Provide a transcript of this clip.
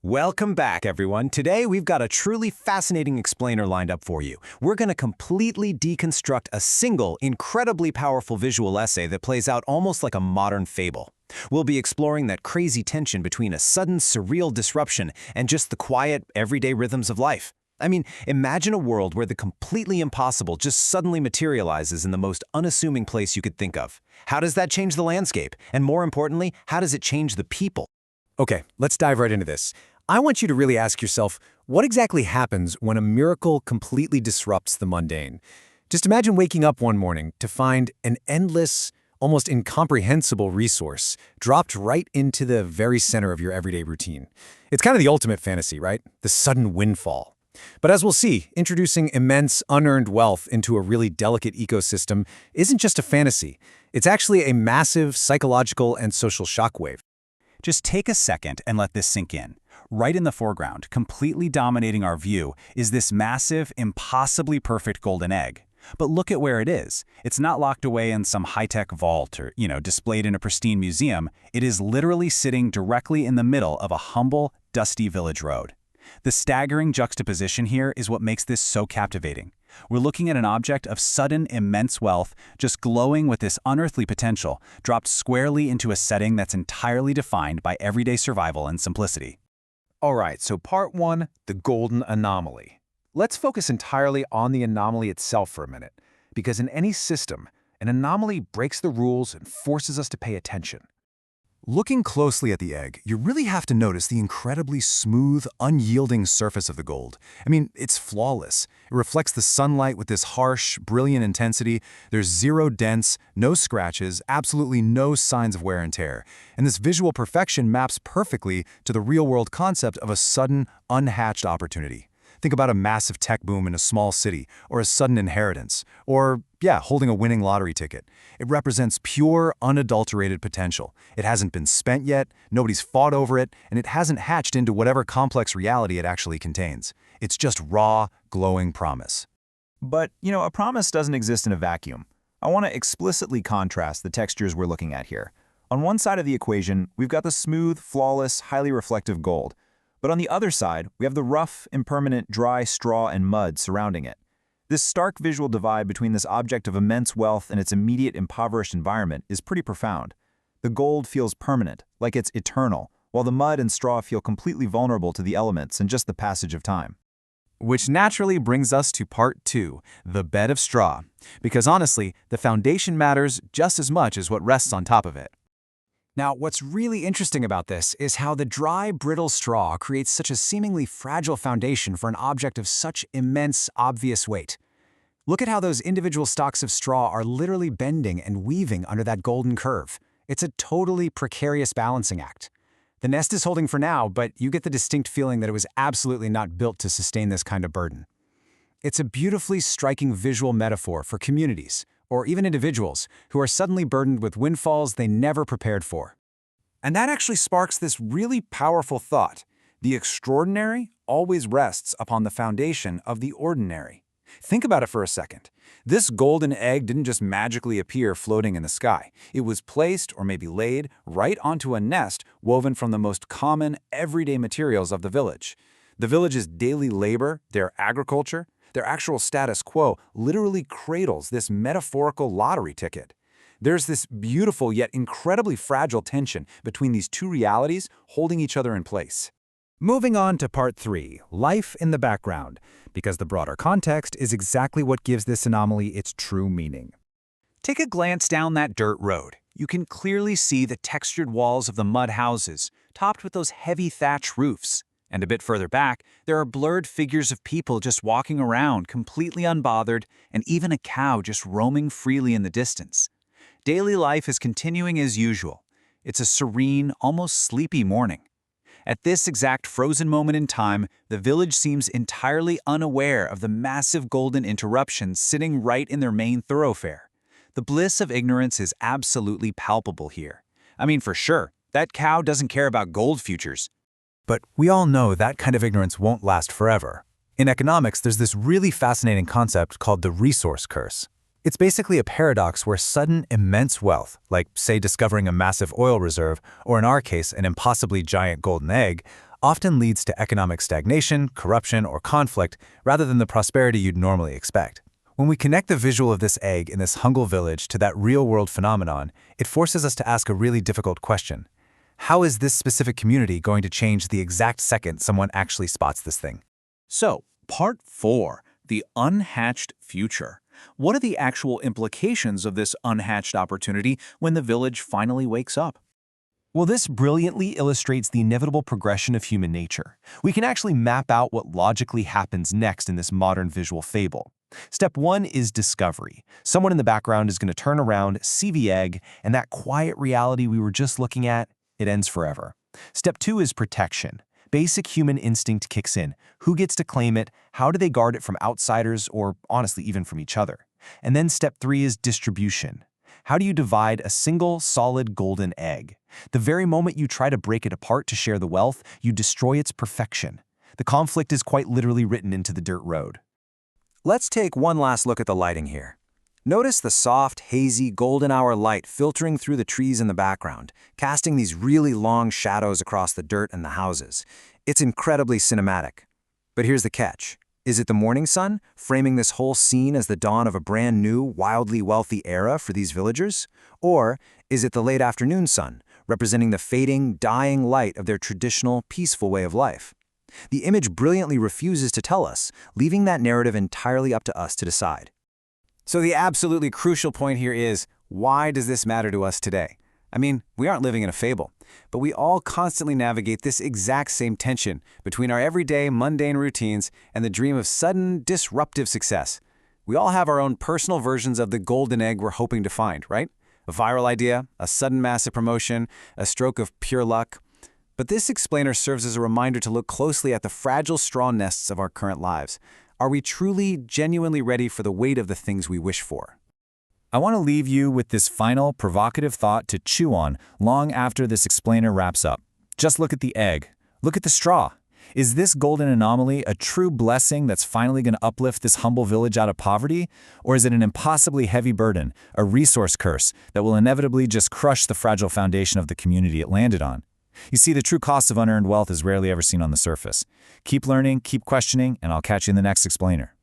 Welcome back, everyone. Today, we've got a truly fascinating explainer lined up for you. We're going to completely deconstruct a single, incredibly powerful visual essay that plays out almost like a modern fable. We'll be exploring that crazy tension between a sudden, surreal disruption and just the quiet, everyday rhythms of life. I mean, imagine a world where the completely impossible just suddenly materializes in the most unassuming place you could think of. How does that change the landscape? And more importantly, how does it change the people? Okay, let's dive right into this. I want you to really ask yourself, what exactly happens when a miracle completely disrupts the mundane? Just imagine waking up one morning to find an endless, almost incomprehensible resource dropped right into the very center of your everyday routine. It's kind of the ultimate fantasy, right? The sudden windfall. But as we'll see, introducing immense, unearned wealth into a really delicate ecosystem isn't just a fantasy. It's actually a massive psychological and social shockwave. Just take a second and let this sink in. Right in the foreground, completely dominating our view, is this massive, impossibly perfect golden egg. But look at where it is. It's not locked away in some high-tech vault or, displayed in a pristine museum. It is literally sitting directly in the middle of a humble, dusty village road. The staggering juxtaposition here is what makes this so captivating. We're looking at an object of sudden, immense wealth, just glowing with this unearthly potential, dropped squarely into a setting that's entirely defined by everyday survival and simplicity. All right, so part one, the golden anomaly. Let's focus entirely on the anomaly itself for a minute, because in any system, an anomaly breaks the rules and forces us to pay attention. Looking closely at the egg, you really have to notice the incredibly smooth, unyielding surface of the gold. I mean, it's flawless. It reflects the sunlight with this harsh, brilliant intensity. There's zero dents, no scratches, absolutely no signs of wear and tear. And this visual perfection maps perfectly to the real-world concept of a sudden, unhatched opportunity. Think about a massive tech boom in a small city, or a sudden inheritance, or, holding a winning lottery ticket. It represents pure, unadulterated potential. It hasn't been spent yet, nobody's fought over it, and it hasn't hatched into whatever complex reality it actually contains. It's just raw, glowing promise. But, a promise doesn't exist in a vacuum. I want to explicitly contrast the textures we're looking at here. On one side of the equation, we've got the smooth, flawless, highly reflective gold. But on the other side, we have the rough, impermanent, dry straw and mud surrounding it. This stark visual divide between this object of immense wealth and its immediate impoverished environment is pretty profound. The gold feels permanent, like it's eternal, while the mud and straw feel completely vulnerable to the elements and just the passage of time. Which naturally brings us to part two, the bed of straw. Because honestly, the foundation matters just as much as what rests on top of it. Now, what's really interesting about this is how the dry, brittle straw creates such a seemingly fragile foundation for an object of such immense, obvious weight. Look at how those individual stalks of straw are literally bending and weaving under that golden curve. It's a totally precarious balancing act. The nest is holding for now, but you get the distinct feeling that it was absolutely not built to sustain this kind of burden. It's a beautifully striking visual metaphor for communities, or even individuals, who are suddenly burdened with windfalls they never prepared for. And that actually sparks this really powerful thought. The extraordinary always rests upon the foundation of the ordinary. Think about it for a second. This golden egg didn't just magically appear floating in the sky. It was placed, or maybe laid, right onto a nest woven from the most common, everyday materials of the village. The village's daily labor, their agriculture, their actual status quo literally cradles this metaphorical lottery ticket. There's this beautiful yet incredibly fragile tension between these two realities holding each other in place. Moving on to part three, life in the background, because the broader context is exactly what gives this anomaly its true meaning. Take a glance down that dirt road. You can clearly see the textured walls of the mud houses, topped with those heavy thatch roofs. And a bit further back, there are blurred figures of people just walking around, completely unbothered, and even a cow just roaming freely in the distance. Daily life is continuing as usual. It's a serene, almost sleepy morning. At this exact frozen moment in time, the village seems entirely unaware of the massive golden interruption sitting right in their main thoroughfare. The bliss of ignorance is absolutely palpable here. I mean, for sure, that cow doesn't care about gold futures. But we all know that kind of ignorance won't last forever. In economics, there's this really fascinating concept called the resource curse. It's basically a paradox where sudden, immense wealth, like, say, discovering a massive oil reserve, or in our case, an impossibly giant golden egg, often leads to economic stagnation, corruption, or conflict rather than the prosperity you'd normally expect. When we connect the visual of this egg in this Hangul village to that real-world phenomenon, it forces us to ask a really difficult question. How is this specific community going to change the exact second someone actually spots this thing? So, part 4, the unhatched future. What are the actual implications of this unhatched opportunity when the village finally wakes up? Well, this brilliantly illustrates the inevitable progression of human nature. We can actually map out what logically happens next in this modern visual fable. Step 1 is discovery. Someone in the background is going to turn around, see the egg, and that quiet reality we were just looking at, it ends forever. Step 2 is protection. Basic human instinct kicks in. Who gets to claim it? How do they guard it from outsiders or, honestly, even from each other? And then step 3 is distribution. How do you divide a single, solid golden egg? The very moment you try to break it apart to share the wealth, you destroy its perfection. The conflict is quite literally written into the dirt road. Let's take one last look at the lighting here. Notice the soft, hazy, golden hour light filtering through the trees in the background, casting these really long shadows across the dirt and the houses. It's incredibly cinematic. But here's the catch. Is it the morning sun, framing this whole scene as the dawn of a brand new, wildly wealthy era for these villagers? Or is it the late afternoon sun, representing the fading, dying light of their traditional, peaceful way of life? The image brilliantly refuses to tell us, leaving that narrative entirely up to us to decide. So the absolutely crucial point here is, why does this matter to us today? I mean, we aren't living in a fable, but we all constantly navigate this exact same tension between our everyday, mundane routines and the dream of sudden, disruptive success. We all have our own personal versions of the golden egg we're hoping to find, right? A viral idea, a sudden massive promotion, a stroke of pure luck. But this explainer serves as a reminder to look closely at the fragile straw nests of our current lives. Are we truly, genuinely ready for the weight of the things we wish for? I want to leave you with this final, provocative thought to chew on long after this explainer wraps up. Just look at the egg. Look at the straw. Is this golden anomaly a true blessing that's finally going to uplift this humble village out of poverty? Or is it an impossibly heavy burden, a resource curse that will inevitably just crush the fragile foundation of the community it landed on? You see, the true cost of unearned wealth is rarely ever seen on the surface. Keep learning, keep questioning, and I'll catch you in the next explainer.